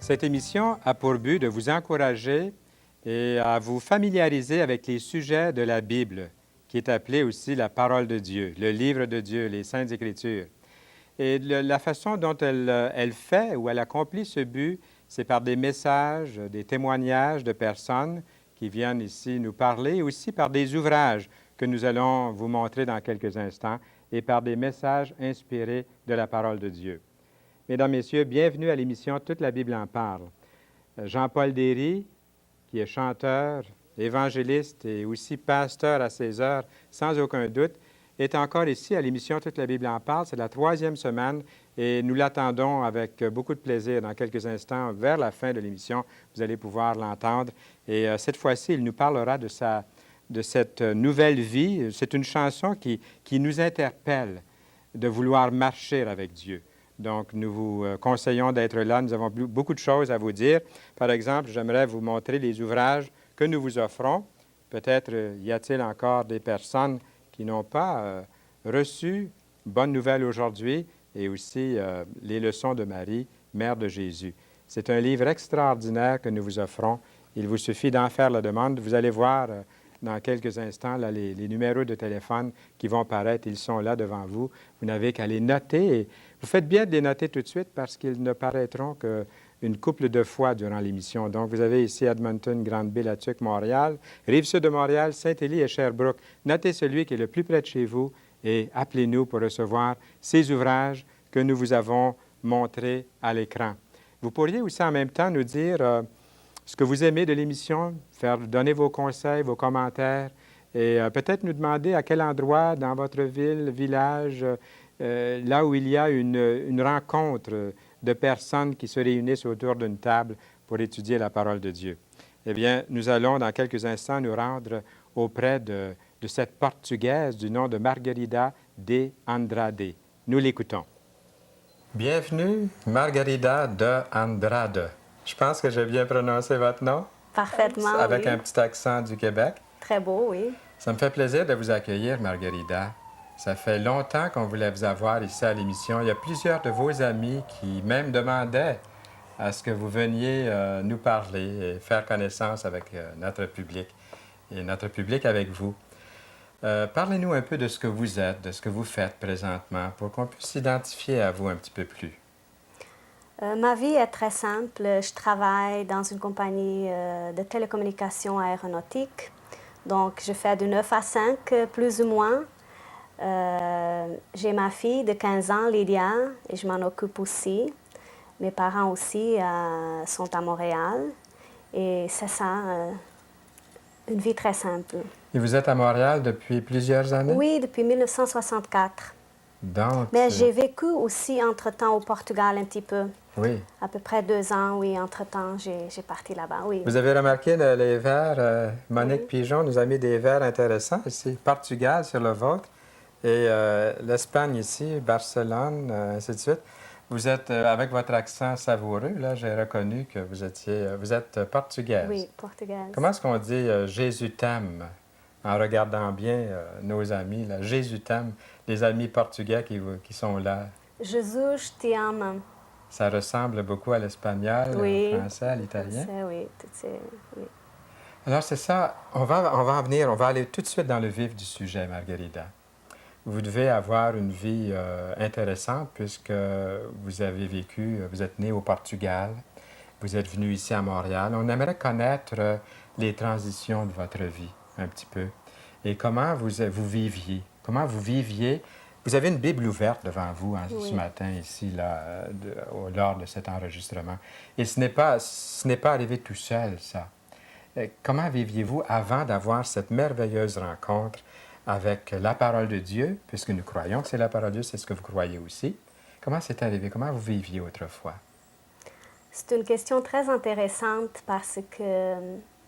Cette émission a pour but de vous encourager et à vous familiariser avec les sujets de la Bible, qui est appelée aussi la parole de Dieu, le livre de Dieu, les Saintes Écritures. Et la façon dont elle fait ou elle accomplit ce but, c'est par des messages, des témoignages de personnes qui viennent ici nous parler, aussi par des ouvrages que nous allons vous montrer dans quelques instants, et par des messages inspirés de la parole de Dieu. Mesdames, Messieurs, bienvenue à l'émission Toute la Bible en parle. Jean-Paul Derry, qui est chanteur, évangéliste et aussi pasteur à ses heures, sans aucun doute, est encore ici à l'émission Toute la Bible en parle. C'est la 3e semaine et nous l'attendons avec beaucoup de plaisir. Dans quelques instants, vers la fin de l'émission, vous allez pouvoir l'entendre. Et cette fois-ci, il nous parlera de cette nouvelle vie. C'est une chanson qui nous interpelle de vouloir marcher avec Dieu. Donc, nous vous conseillons d'être là. Nous avons beaucoup de choses à vous dire. Par exemple, j'aimerais vous montrer les ouvrages que nous vous offrons. Peut-être y a-t-il encore des personnes qui n'ont pas reçu Bonne Nouvelle aujourd'hui et aussi les leçons de Marie, Mère de Jésus. C'est un livre extraordinaire que nous vous offrons. Il vous suffit d'en faire la demande. Vous allez voir dans quelques instants là, les numéros de téléphone qui vont paraître. Ils sont là devant vous. Vous n'avez qu'à les noter. Et vous faites bien de les noter tout de suite parce qu'ils ne paraîtront qu'une couple de fois durant l'émission. Donc, vous avez ici Edmonton, Grande-Bay, La Tuque, Montréal, Rive-Sud de Montréal, Saint-Élie et Sherbrooke. Notez celui qui est le plus près de chez vous et appelez-nous pour recevoir ces ouvrages que nous vous avons montrés à l'écran. Vous pourriez aussi en même temps nous dire ce que vous aimez de l'émission, donner vos conseils, vos commentaires et peut-être nous demander à quel endroit dans votre ville, village, là où il y a une rencontre de personnes qui se réunissent autour d'une table pour étudier la parole de Dieu. Eh bien, nous allons dans quelques instants nous rendre auprès de cette Portugaise du nom de Margarida de Andrade. Nous l'écoutons. Bienvenue, Margarida de Andrade. Je pense que j'ai bien prononcé votre nom. Parfaitement, avec oui. un petit accent du Québec. Très beau, oui. Ça me fait plaisir de vous accueillir, Margarida. Ça fait longtemps qu'on voulait vous avoir ici à l'émission. Il y a plusieurs de vos amis qui même demandaient à ce que vous veniez nous parler et faire connaissance avec notre public et notre public avec vous. Parlez-nous un peu de ce que vous êtes, de ce que vous faites présentement pour qu'on puisse s'identifier à vous un petit peu plus. Ma vie est très simple. Je travaille dans une compagnie de télécommunications aéronautiques. Donc, je fais de 9 à 5, plus ou moins. J'ai ma fille de 15 ans, Lydia, et je m'en occupe aussi. Mes parents aussi sont à Montréal. Et c'est ça, une vie très simple. Et vous êtes à Montréal depuis plusieurs années? Oui, depuis 1964. Donc, mais j'ai vécu aussi entre-temps au Portugal un petit peu. Oui. À peu près 2 ans, oui, entre-temps, j'ai parti là-bas, oui. Vous avez remarqué les verres, Monique Oui. Pigeon nous a mis des verres intéressants ici. Portugal sur le vôtre et l'Espagne ici, Barcelone, ainsi de suite. Vous êtes, avec votre accent savoureux, là, j'ai reconnu que vous êtes portugaise. Oui, portugaise. Comment est-ce qu'on dit « Jésus t'aime » en regardant bien nos amis, là, « Jésus t'aime », les amis portugais qui sont là? Jesus te amo. Ça ressemble beaucoup à l'espagnol, Oui. au français, à l'italien. Français, oui, oui. Alors, c'est ça. On va on va aller tout de suite dans le vif du sujet, Margarida. Vous devez avoir une vie intéressante puisque vous avez vécu, vous êtes né au Portugal, vous êtes venu ici à Montréal. On aimerait connaître les transitions de votre vie un petit peu et comment vous viviez. Comment vous viviez. Vous avez une Bible ouverte devant vous Oui. ce matin ici, là, lors de cet enregistrement. Et ce n'est pas arrivé tout seul, ça. Comment viviez-vous avant d'avoir cette merveilleuse rencontre avec la parole de Dieu, puisque nous croyons que c'est la parole de Dieu, c'est ce que vous croyez aussi. Comment c'est arrivé? Comment vous viviez autrefois? C'est une question très intéressante parce que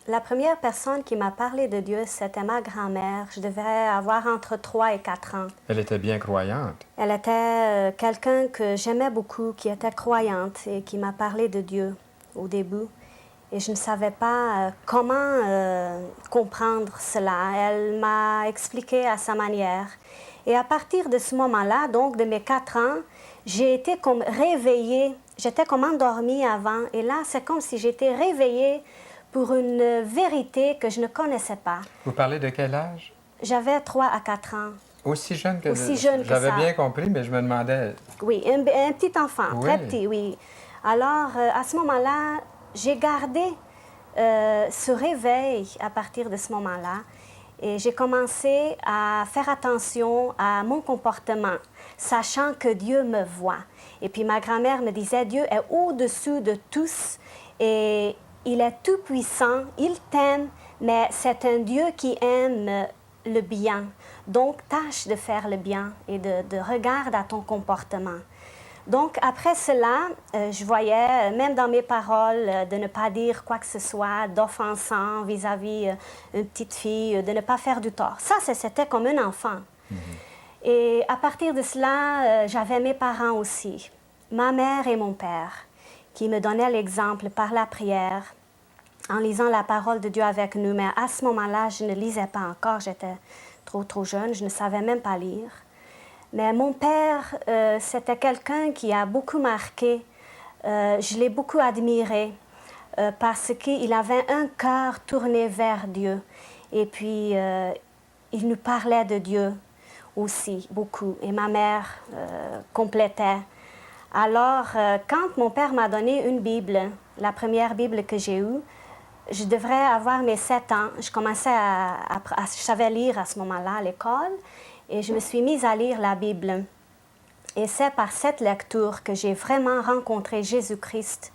la première personne qui m'a parlé de Dieu, c'était ma grand-mère. Je devais avoir entre 3 et 4 ans. Elle était bien croyante. Elle était quelqu'un que j'aimais beaucoup, qui était croyante et qui m'a parlé de Dieu au début. Et je ne savais pas comment comprendre cela. Elle m'a expliqué à sa manière. Et à partir de ce moment-là, donc de mes 4 ans, j'ai été comme réveillée j'étais comme endormie avant. Et là, c'est comme si j'étais réveillée pour une vérité que je ne connaissais pas. Vous parlez de quel âge? J'avais 3 à 4 ans. Aussi jeune que... Aussi jeune que J'avais ça. bien compris, mais je me demandais... Oui, un petit enfant, Oui. très petit, oui. Alors, à ce moment-là, j'ai gardé ce réveil à partir de ce moment-là. Et j'ai commencé à faire attention à mon comportement, sachant que Dieu me voit. Et puis ma grand-mère me disait, Dieu est au-dessus de tous et il est tout-puissant, il t'aime, mais c'est un Dieu qui aime le bien. Donc, tâche de faire le bien et de regarder à ton comportement. Donc, après cela, je voyais, même dans mes paroles, de ne pas dire quoi que ce soit d'offensant vis-à-vis une petite fille, de ne pas faire du tort. Ça, c'était comme un enfant. Et à partir de cela, j'avais mes parents aussi, ma mère et mon père, qui me donnaient l'exemple par la prière, en lisant la parole de Dieu avec nous. Mais à ce moment-là, je ne lisais pas encore, j'étais trop jeune, je ne savais même pas lire. Mais mon père, c'était quelqu'un qui a beaucoup marqué. Je l'ai beaucoup admiré parce qu'il avait un cœur tourné vers Dieu. Et puis, il nous parlait de Dieu aussi, beaucoup. Et ma mère complétait. Alors, quand mon père m'a donné une Bible, la première Bible que j'ai eue, je devrais avoir mes 7 ans. Je commençais je savais lire à ce moment-là à l'école et je me suis mise à lire la Bible. Et c'est par cette lecture que j'ai vraiment rencontré Jésus-Christ.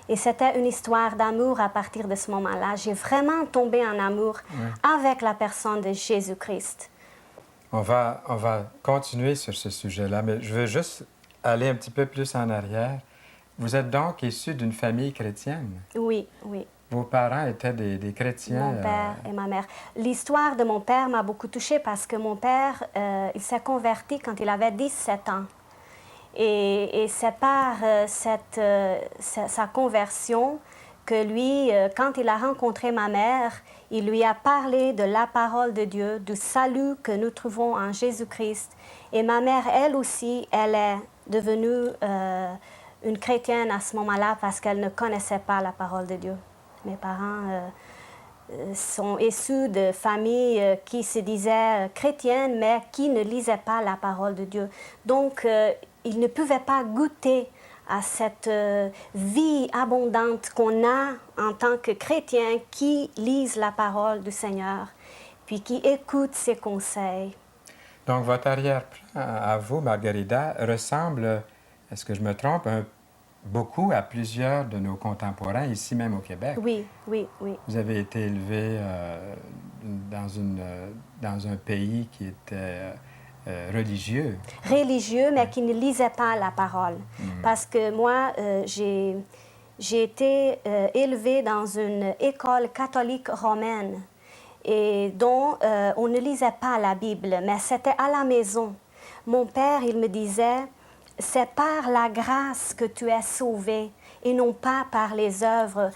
Et c'était une histoire d'amour à partir de ce moment-là. J'ai vraiment tombé en amour avec la personne de Jésus-Christ. On va continuer sur ce sujet-là, mais je veux juste aller un petit peu plus en arrière. Vous êtes donc issu d'une famille chrétienne? Oui, oui. Vos parents étaient des chrétiens? Mon père et ma mère. L'histoire de mon père m'a beaucoup touchée parce que mon père, il s'est converti quand il avait 17 ans. Et c'est par sa conversion que lui, quand il a rencontré ma mère, il lui a parlé de la parole de Dieu, du salut que nous trouvons en Jésus-Christ. Et ma mère, elle aussi, elle est devenue une chrétienne à ce moment-là parce qu'elle ne connaissait pas la parole de Dieu. Mes parents sont issus de familles qui se disaient chrétiennes, mais qui ne lisaient pas la parole de Dieu. Donc, ils ne pouvaient pas goûter à cette vie abondante qu'on a en tant que chrétiens qui lisent la parole du Seigneur, puis qui écoutent ses conseils. Donc, votre arrière-plan à vous, Margarida, ressemble, est-ce que je me trompe, beaucoup à plusieurs de nos contemporains, ici même au Québec. Oui, oui, oui. Vous avez été élevé dans un pays qui était religieux. Religieux, mais qui ne lisait pas la parole. Parce que moi, j'ai été élevée dans une école catholique romaine et dont on ne lisait pas la Bible, mais c'était à la maison. Mon père, il me disait, c'est par la grâce que tu es sauvé et non pas par les œuvres.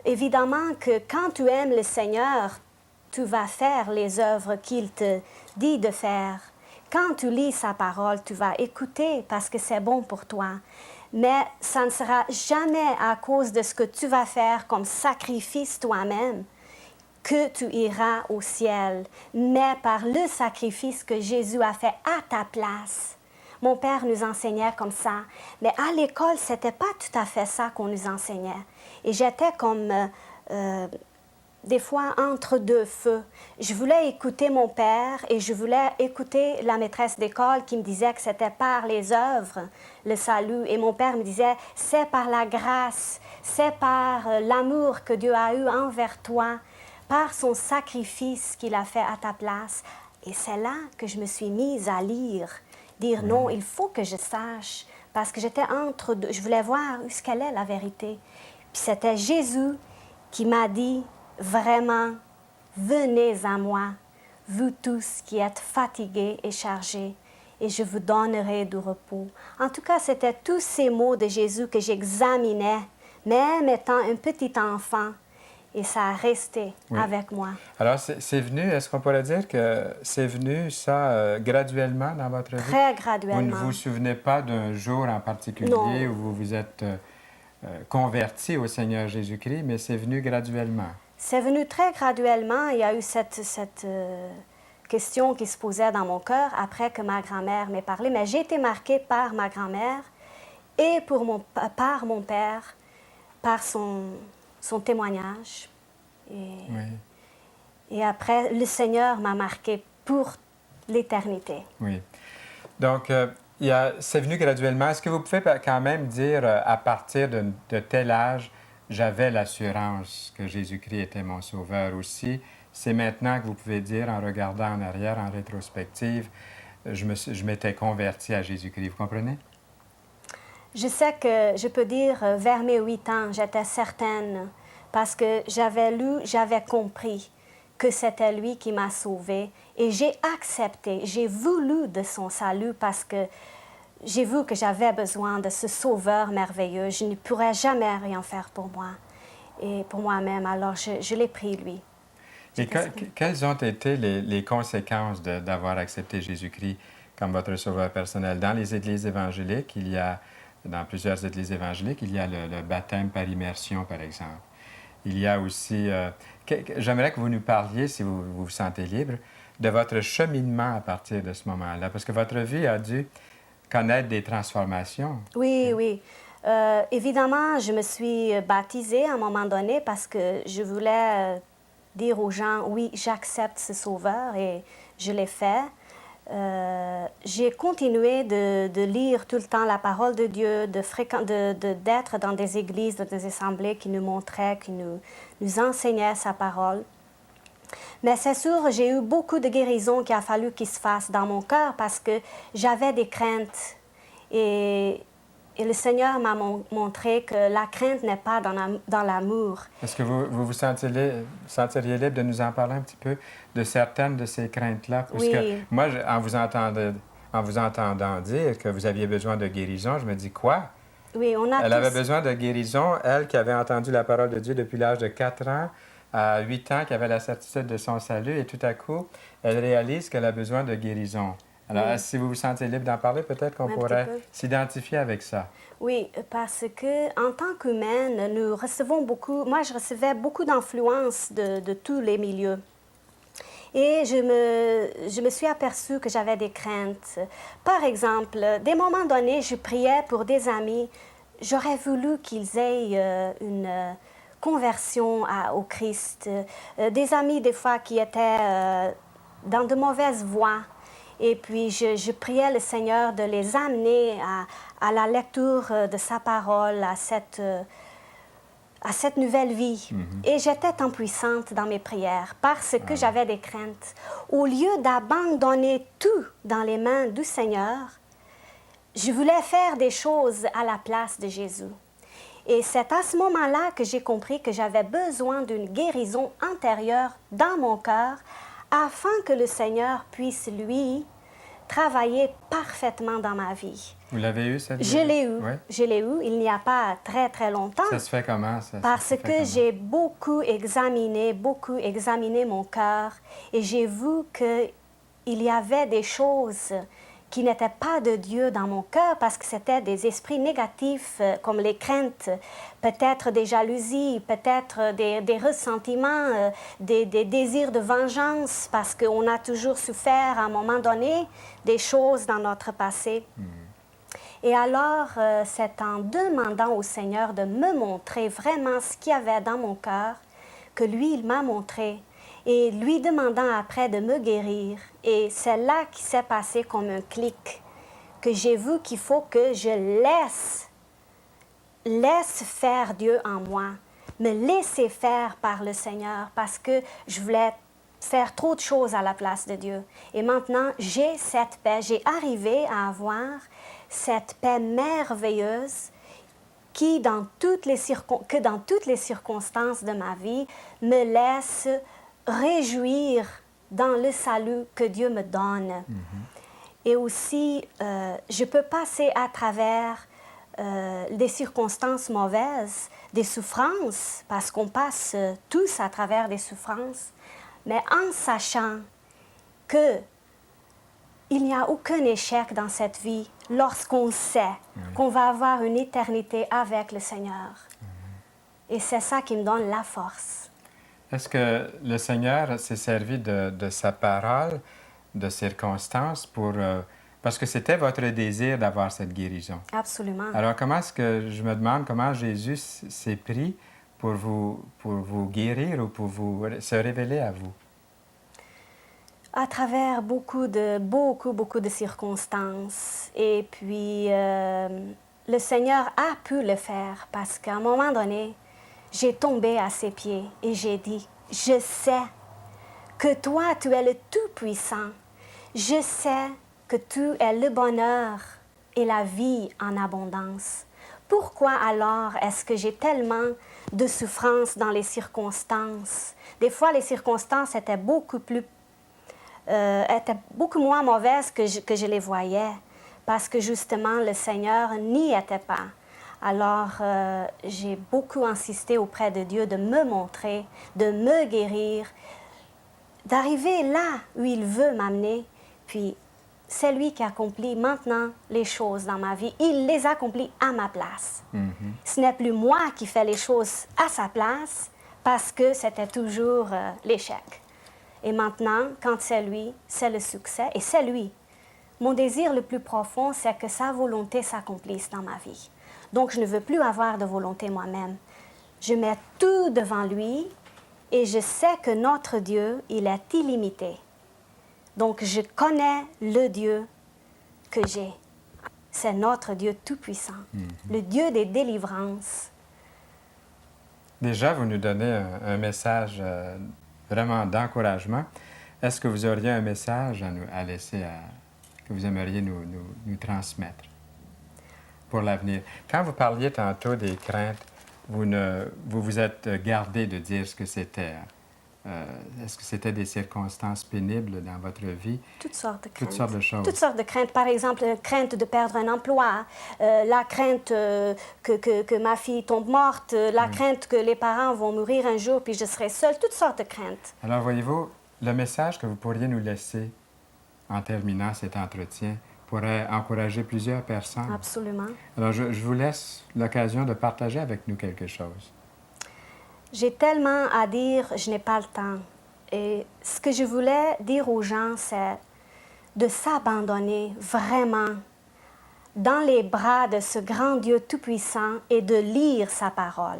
Évidemment que quand tu aimes le Seigneur, tu vas faire les œuvres qu'il te dit de faire. Quand tu lis sa parole, tu vas écouter parce que c'est bon pour toi. Mais ça ne sera jamais à cause de ce que tu vas faire comme sacrifice toi-même que tu iras au ciel, mais par le sacrifice que Jésus a fait à ta place. Mon père nous enseignait comme ça, mais à l'école, c'était pas tout à fait ça qu'on nous enseignait. Et j'étais comme des fois entre deux feux. Je voulais écouter mon père et je voulais écouter la maîtresse d'école qui me disait que c'était par les œuvres, le salut. Et mon père me disait, c'est par la grâce, c'est par l'amour que Dieu a eu envers toi, par son sacrifice qu'il a fait à ta place. Et c'est là que je me suis mise à lire, dire non, il faut que je sache, parce que j'étais entre deux, je voulais voir où ce qu'elle est la vérité. Puis c'était Jésus qui m'a dit, vraiment, venez à moi, vous tous qui êtes fatigués et chargés, et je vous donnerai du repos. En tout cas, c'était tous ces mots de Jésus que j'examinais, même étant un petit enfant, et ça a resté avec moi. Alors, c'est venu, est-ce qu'on pourrait dire que c'est venu, ça, graduellement dans votre vie? Très graduellement. Vous ne vous souvenez pas d'un jour en particulier où vous vous êtes converti au Seigneur Jésus-Christ, mais c'est venu graduellement. C'est venu très graduellement. Il y a eu cette question qui se posait dans mon cœur après que ma grand-mère m'ait parlé. Mais j'ai été marquée par ma grand-mère et par mon père, par son témoignage. Et après, le Seigneur m'a marquée pour l'éternité. Oui. Donc, c'est venu graduellement. Est-ce que vous pouvez quand même dire, à partir de tel âge, j'avais l'assurance que Jésus-Christ était mon sauveur aussi? C'est maintenant que vous pouvez dire, en regardant en arrière, en rétrospective, je m'étais converti à Jésus-Christ. Vous comprenez? Je sais que je peux dire, vers mes 8 ans, j'étais certaine, parce que j'avais lu, j'avais compris que c'était lui qui m'a sauvée. Et j'ai accepté, j'ai voulu de son salut parce que j'ai vu que j'avais besoin de ce sauveur merveilleux. Je ne pourrais jamais rien faire pour moi et pour moi-même. Alors, je l'ai pris, lui. Et quelles ont été les conséquences d'avoir accepté Jésus-Christ comme votre sauveur personnel? Dans les églises évangéliques, dans plusieurs églises évangéliques, il y a le baptême par immersion, par exemple. Il y a aussi... j'aimerais que vous nous parliez, si vous vous sentez libre, de votre cheminement à partir de ce moment-là, parce que votre vie a dû connaître des transformations. Oui, oui. Évidemment, je me suis baptisée à un moment donné parce que je voulais dire aux gens, oui, j'accepte ce sauveur et je l'ai fait. J'ai continué de lire tout le temps la parole de Dieu, d'être dans des églises, dans des assemblées qui nous montraient, qui nous enseignaient sa parole. Mais c'est sûr, j'ai eu beaucoup de guérisons qu'il a fallu qu'ils se fassent dans mon cœur parce que j'avais des craintes. Et le Seigneur m'a montré que la crainte n'est pas dans l'amour. Est-ce que vous sentiriez libre de nous en parler un petit peu de certaines de ces craintes-là? Parce que moi, en vous entendant dire que vous aviez besoin de guérison, je me dis quoi? Oui, Elle avait besoin de guérison, elle qui avait entendu la parole de Dieu depuis l'âge de 4 ans, à 8 ans, qui avait la certitude de son salut, et tout à coup, elle réalise qu'elle a besoin de guérison. Alors, si vous vous sentez libre d'en parler, peut-être qu'on pourrait s'identifier avec ça. Oui, parce que en tant qu'humaine, nous recevons beaucoup... Moi, je recevais beaucoup d'influence de tous les milieux. Et je me suis aperçue que j'avais des craintes. Par exemple, des moments donnés, je priais pour des amis. J'aurais voulu qu'ils aient une conversion au Christ. Des amis, des fois, qui étaient dans de mauvaises voies. Et puis, je priais le Seigneur de les amener à la lecture de sa parole, à cette nouvelle vie. Et j'étais impuissante dans mes prières parce que j'avais des craintes. Au lieu d'abandonner tout dans les mains du Seigneur, je voulais faire des choses à la place de Jésus. Et c'est à ce moment-là que j'ai compris que j'avais besoin d'une guérison intérieure dans mon cœur afin que le Seigneur puisse, lui, travailler parfaitement dans ma vie. Vous l'avez eu, cette vie? Je l'ai eu. Oui? Je l'ai eu il n'y a pas très, très longtemps. Ça se fait comment? Parce que j'ai beaucoup examiné mon cœur et j'ai vu qu'il y avait des choses qui n'étaient pas de Dieu dans mon cœur parce que c'était des esprits négatifs comme les craintes, peut-être des jalousies, peut-être des ressentiments, des désirs de vengeance parce qu'on a toujours souffert à un moment donné des choses dans notre passé. Et alors, c'est en demandant au Seigneur de me montrer vraiment ce qu'il y avait dans mon cœur que lui, il m'a montré. Et lui demandant après de me guérir. Et c'est là qu'il s'est passé comme un clic, que j'ai vu qu'il faut que je laisse faire Dieu en moi, me laisser faire par le Seigneur, parce que je voulais faire trop de choses à la place de Dieu. Et maintenant, j'ai cette paix. J'ai arrivé à avoir cette paix merveilleuse qui, dans toutes les circonstances de ma vie, me laisse réjouir dans le salut que Dieu me donne. Et aussi, je peux passer à travers des circonstances mauvaises, des souffrances, parce qu'on passe tous à travers des souffrances, mais en sachant que il n'y a aucun échec dans cette vie. lorsqu'on sait qu'on va avoir une éternité avec le Seigneur. Et c'est ça qui me donne la force. Est-ce que le Seigneur s'est servi de sa parole, de circonstances parce que c'était votre désir d'avoir cette guérison? Absolument. Alors, je me demande comment Jésus s'est pris pour vous guérir ou pour se révéler à vous? À travers beaucoup de circonstances. Et puis, le Seigneur a pu le faire parce qu'à un moment donné, j'ai tombé à ses pieds et j'ai dit, je sais que toi, tu es le Tout-Puissant. Je sais que tu es le bonheur et la vie en abondance. Pourquoi alors est-ce que j'ai tellement de souffrance dans les circonstances? Des fois, les circonstances étaient beaucoup moins mauvaises que je les voyais, parce que justement, le Seigneur n'y était pas. Alors, j'ai beaucoup insisté auprès de Dieu de me montrer, de me guérir, d'arriver là où il veut m'amener. Puis, c'est lui qui accomplit maintenant les choses dans ma vie. Il les accomplit à ma place. Ce n'est plus moi qui fais les choses à sa place, parce que c'était toujours l'échec. Et maintenant, quand c'est lui, c'est le succès et c'est lui. Mon désir le plus profond, c'est que sa volonté s'accomplisse dans ma vie. Donc, je ne veux plus avoir de volonté moi-même. Je mets tout devant lui et je sais que notre Dieu, il est illimité. Donc, je connais le Dieu que j'ai. C'est notre Dieu tout-puissant, le Dieu des délivrances. Déjà, vous nous donnez un message vraiment d'encouragement. Est-ce que vous auriez un message à laisser, que vous aimeriez nous transmettre pour l'avenir? Quand vous parliez tantôt des craintes, vous vous êtes gardé de dire ce que c'était. Est-ce que c'était des circonstances pénibles dans votre vie? Toutes sortes de craintes. Toutes sortes de choses. Toutes sortes de craintes. Par exemple, la crainte de perdre un emploi, la crainte que ma fille tombe morte, la crainte que les parents vont mourir un jour puis je serai seule. Toutes sortes de craintes. Alors, voyez-vous, le message que vous pourriez nous laisser en terminant cet entretien pourrait encourager plusieurs personnes. Absolument. Alors, je vous laisse l'occasion de partager avec nous quelque chose. J'ai tellement à dire, je n'ai pas le temps. Et ce que je voulais dire aux gens, c'est de s'abandonner vraiment dans les bras de ce grand Dieu tout-puissant et de lire sa parole.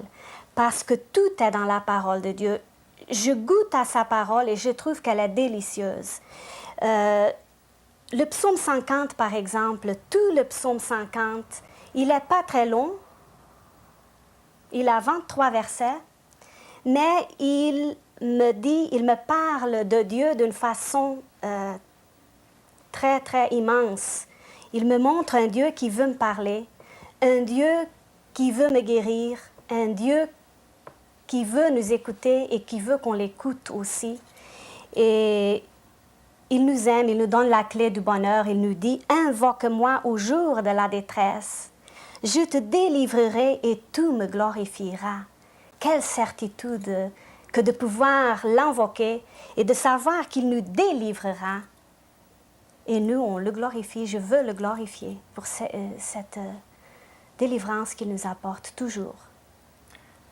Parce que tout est dans la parole de Dieu. Je goûte à sa parole et je trouve qu'elle est délicieuse. Le psaume 50, par exemple, tout le psaume 50, il n'est pas très long. Il a 23 versets. Mais il me parle de Dieu d'une façon très, très immense. Il me montre un Dieu qui veut me parler, un Dieu qui veut me guérir, un Dieu qui veut nous écouter et qui veut qu'on l'écoute aussi. Et il nous aime, il nous donne la clé du bonheur. Il nous dit « Invoque-moi au jour de la détresse. Je te délivrerai et tout me glorifiera. » Quelle certitude que de pouvoir l'invoquer et de savoir qu'il nous délivrera. Et nous, on le glorifie, je veux le glorifier pour cette délivrance qu'il nous apporte toujours.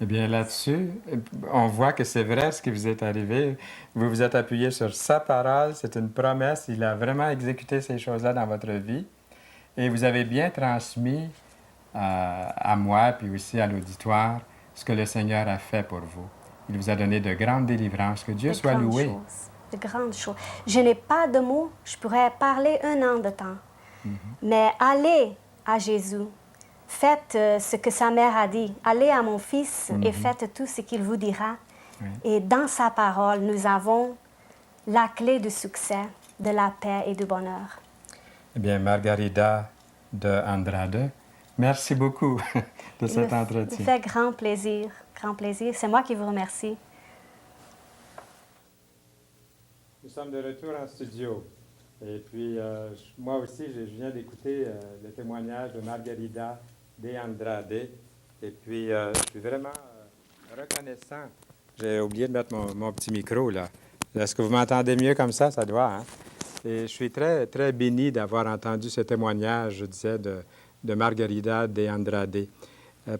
Eh bien, là-dessus, on voit que c'est vrai ce qui vous est arrivé. Vous vous êtes appuyé sur sa parole, c'est une promesse. Il a vraiment exécuté ces choses-là dans votre vie. Et vous avez bien transmis à moi, puis aussi à l'auditoire, ce que le Seigneur a fait pour vous. Il vous a donné de grandes délivrances. Que Dieu soit loué. De grandes choses. Je n'ai pas de mots. Je pourrais parler 1 an de temps. Mais allez à Jésus. Faites ce que sa mère a dit. Allez à mon fils et faites tout ce qu'il vous dira. Et dans sa parole, nous avons la clé du succès, de la paix et du bonheur. Eh bien, Margarida de Andrade, merci beaucoup de cet entretien. Ça me fait grand plaisir, grand plaisir. C'est moi qui vous remercie. Nous sommes de retour en studio. Et puis, moi aussi, je viens d'écouter le témoignage de Margarida de Andrade. Et puis, je suis vraiment reconnaissant. J'ai oublié de mettre mon petit micro, là. Est-ce que vous m'entendez mieux comme ça? Ça doit, hein? Et je suis très, très béni d'avoir entendu ce témoignage, je disais, de Margarida de Andrade.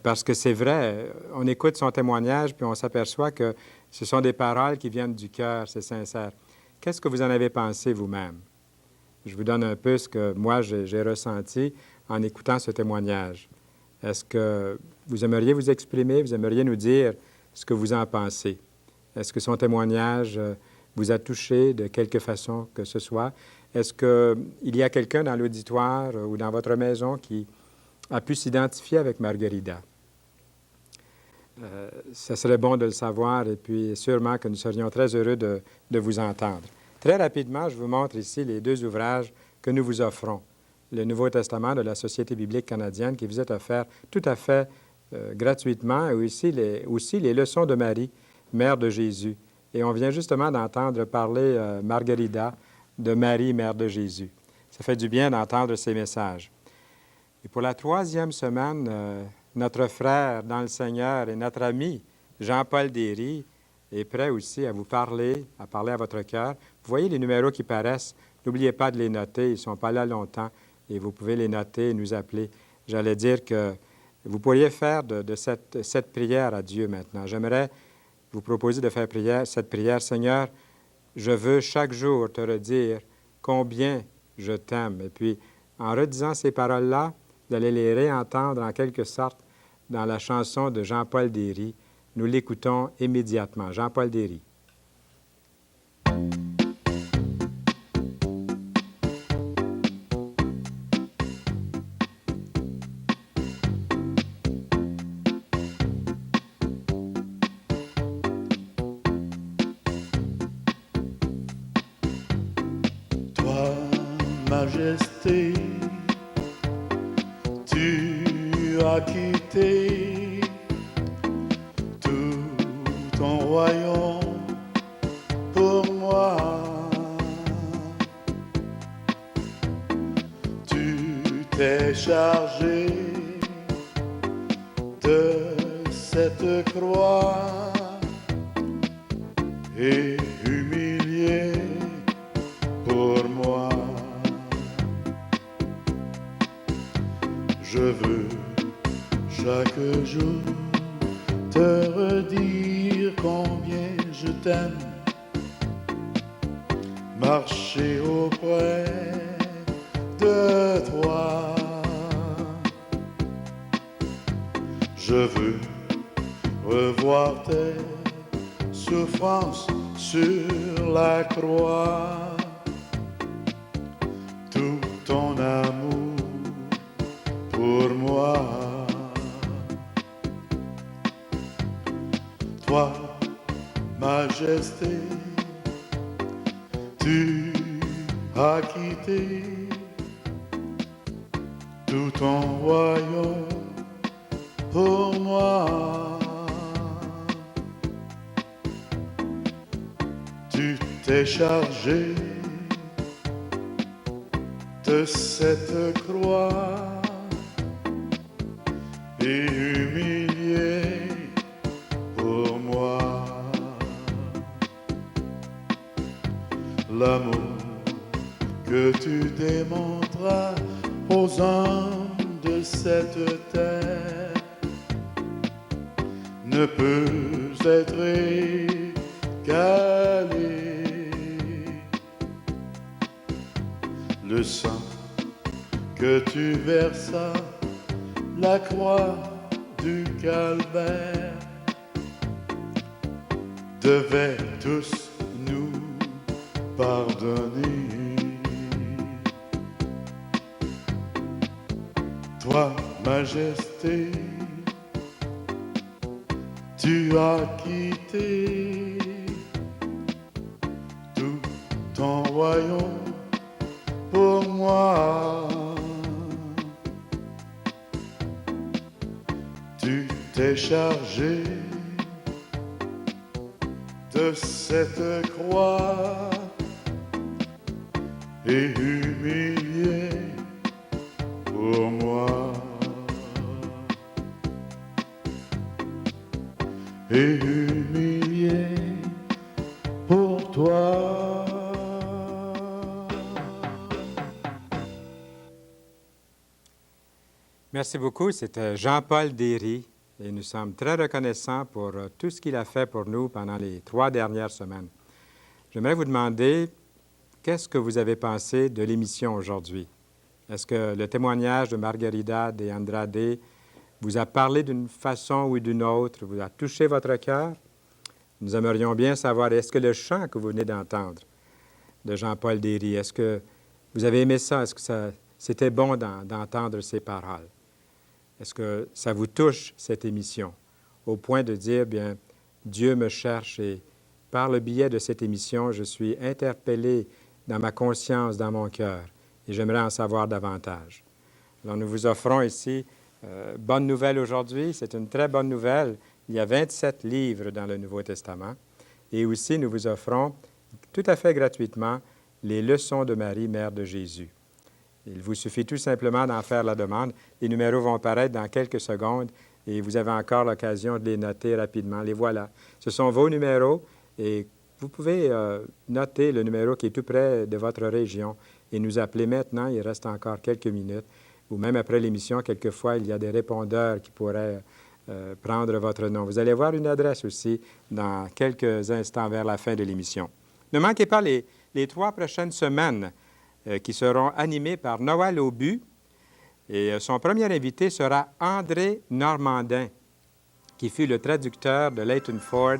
Parce que c'est vrai, on écoute son témoignage, puis on s'aperçoit que ce sont des paroles qui viennent du cœur, c'est sincère. Qu'est-ce que vous en avez pensé vous-même? Je vous donne un peu ce que moi j'ai ressenti en écoutant ce témoignage. Est-ce que vous aimeriez vous exprimer, vous aimeriez nous dire ce que vous en pensez? Est-ce que son témoignage vous a touché de quelque façon que ce soit? Est-ce qu'il y a quelqu'un dans l'auditoire ou dans votre maison qui a pu s'identifier avec Margarida? Ce serait bon de le savoir et puis sûrement que nous serions très heureux de vous entendre. Très rapidement, je vous montre ici les deux ouvrages que nous vous offrons. Le Nouveau Testament de la Société biblique canadienne qui vous est offert tout à fait gratuitement, et aussi les leçons de Marie, Mère de Jésus. Et on vient justement d'entendre parler Margarida de Marie, Mère de Jésus. Ça fait du bien d'entendre ces messages. Et pour la troisième semaine, notre frère dans le Seigneur et notre ami Jean-Paul Derry est prêt aussi à vous parler, à parler à votre cœur. Vous voyez les numéros qui paraissent. N'oubliez pas de les noter. Ils ne sont pas là longtemps et vous pouvez les noter et nous appeler. J'allais dire que vous pourriez faire de cette prière à Dieu maintenant. J'aimerais vous proposer de faire cette prière. Seigneur, je veux chaque jour te redire combien je t'aime. Et puis, en redisant ces paroles-là, vous allez les réentendre en quelque sorte dans la chanson de Jean-Paul Derry. Nous l'écoutons immédiatement. Jean-Paul Derry. Toi, Majesté, tu as quitté tout ton royaume pour moi. Tu t'es chargé de cette croix et humilié pour moi. Je veux chaque jour te redire combien je t'aime, marcher auprès de toi. Je veux revoir tes souffrances sur la croix, tout ton amour pour moi. Toi, Majesté, tu as quitté tout ton royaume pour moi. Tu t'es chargé de cette croix et humilié pour moi. L'amour que tu démontras aux hommes de cette terre ne peut être égalé. Le sang que tu versas, la croix du calvaire, devait tous nous pardonner. Toi, Majesté, tu as quitté tout ton royaume pour moi. Tu t'es chargé de cette croix et humilié pour moi. Et humilié pour toi. Merci beaucoup. C'était Jean-Paul Derry et nous sommes très reconnaissants pour tout ce qu'il a fait pour nous pendant les 3 dernières semaines. J'aimerais vous demander, qu'est-ce que vous avez pensé de l'émission aujourd'hui? Est-ce que le témoignage de Margarida de Andrade vous a parlé d'une façon ou d'une autre, vous a touché votre cœur? Nous aimerions bien savoir, est-ce que le chant que vous venez d'entendre de Jean-Paul Derry, est-ce que vous avez aimé ça? Est-ce que c'était bon d'entendre ces paroles? Est-ce que ça vous touche, cette émission, au point de dire, bien, Dieu me cherche et par le biais de cette émission, je suis interpellé dans ma conscience, dans mon cœur, et j'aimerais en savoir davantage. Alors, nous vous offrons ici, bonne nouvelle aujourd'hui, c'est une très bonne nouvelle. Il y a 27 livres dans le Nouveau Testament, et aussi nous vous offrons, tout à fait gratuitement, les leçons de Marie, mère de Jésus. Il vous suffit tout simplement d'en faire la demande. Les numéros vont paraître dans quelques secondes et vous avez encore l'occasion de les noter rapidement. Les voilà. Ce sont vos numéros et vous pouvez noter le numéro qui est tout près de votre région et nous appeler maintenant. Il reste encore quelques minutes ou même après l'émission, quelquefois, il y a des répondeurs qui pourraient prendre votre nom. Vous allez voir une adresse aussi dans quelques instants vers la fin de l'émission. Ne manquez pas les 3 prochaines semaines qui seront animés par Noël Aubu. Et son premier invité sera André Normandin, qui fut le traducteur de Leighton Ford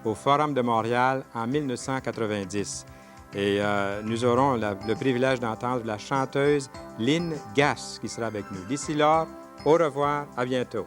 au Forum de Montréal en 1990. Et nous aurons le privilège d'entendre la chanteuse Lynn Gass qui sera avec nous. D'ici là, au revoir, à bientôt.